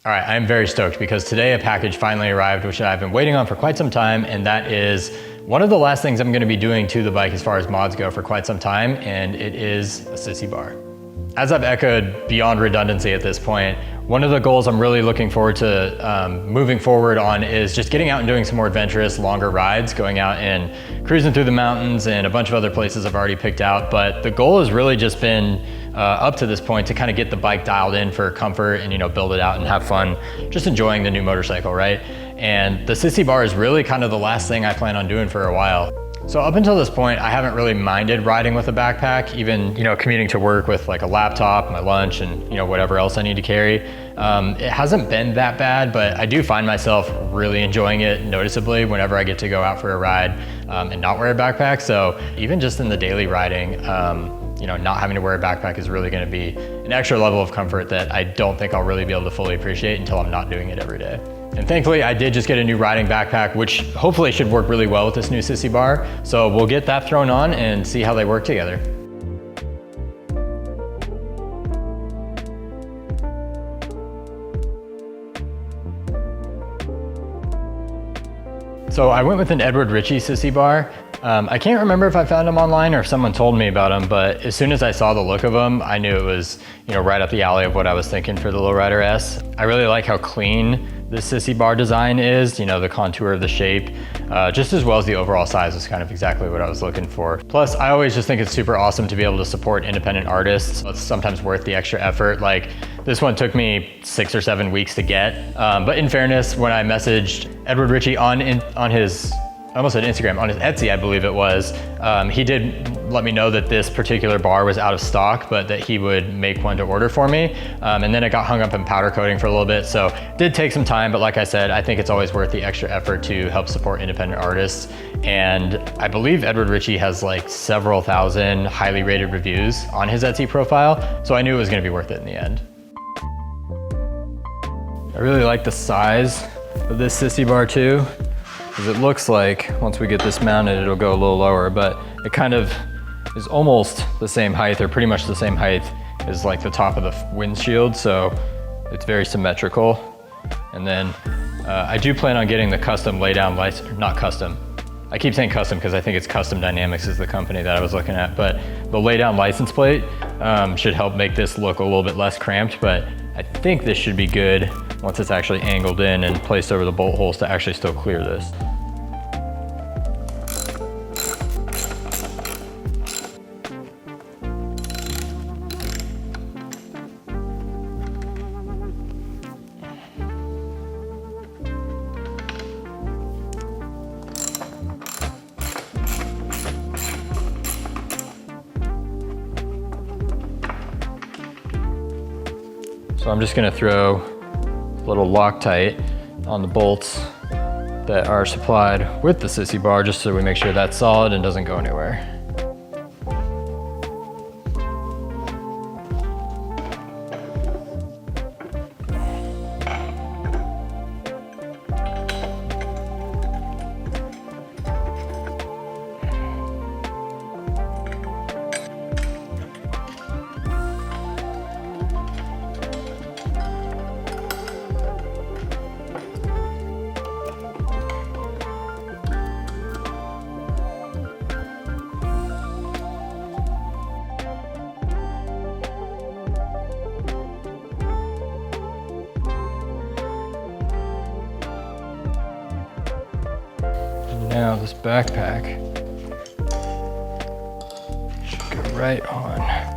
All right, I'm very stoked because today a package finally arrived, which I've been waiting on for quite some time, and that is one of the last things I'm gonna be doing to the bike as far as mods go for quite some time, and it is a Sissy Bar. As I've echoed beyond redundancy at this point, one of the goals I'm really looking forward to moving forward on is just getting out and doing some more adventurous, longer rides, going out and cruising through the mountains and a bunch of other places I've already picked out. But the goal has really just been up to this point to kind of get the bike dialed in for comfort and build it out and have fun, just enjoying the new motorcycle, right? And the Sissy Bar is really kind of the last thing I plan on doing for a while. So up until this point, I haven't really minded riding with a backpack, even commuting to work with like a laptop, my lunch, and whatever else I need to carry. It hasn't been that bad, but I do find myself really enjoying it noticeably whenever I get to go out for a ride and not wear a backpack. So even just in the daily riding, not having to wear a backpack is really going to be an extra level of comfort that I don't think I'll really be able to fully appreciate until I'm not doing it every day. And thankfully, I did just get a new riding backpack, which hopefully should work really well with this new Sissy Bar. So we'll get that thrown on and see how they work together. So I went with an Richie Sissy Bar. I can't remember if I found them online or if someone told me about them, but as soon as I saw the look of them, I knew it was right up the alley of what I was thinking for the Lowrider S. I really like how clean the Sissy Bar design is, the contour of the shape, just as well as the overall size is kind of exactly what I was looking for. Plus, I always just think it's super awesome to be able to support independent artists. It's sometimes worth the extra effort. Like this one took me 6 or 7 weeks to get, but in fairness, when I messaged Richie on his, I almost said Instagram, on his Etsy, I believe it was, he did let me know that this particular bar was out of stock, but that he would make one to order for me. And then it got hung up in powder coating for a little bit. So it did take some time, but like I said, I think it's always worth the extra effort to help support independent artists. And I believe Richie has like several thousand highly rated reviews on his Etsy profile. So I knew it was gonna be worth it in the end. I really like the size of this Sissy Bar too, because it looks like once we get this mounted, it'll go a little lower, but it kind of is almost the same height, or pretty much the same height as like the top of the windshield, so it's very symmetrical. And then I do plan on getting the custom laydown license, not custom. I keep saying custom because I think it's Custom Dynamics is the company that I was looking at, but the laydown license plate should help make this look a little bit less cramped, but I think this should be good once it's actually angled in and placed over the bolt holes to actually still clear this. So I'm just gonna throw a little Loctite on the bolts that are supplied with the Sissy Bar, just so we make sure that's solid and doesn't go anywhere. Now this backpack should go right on.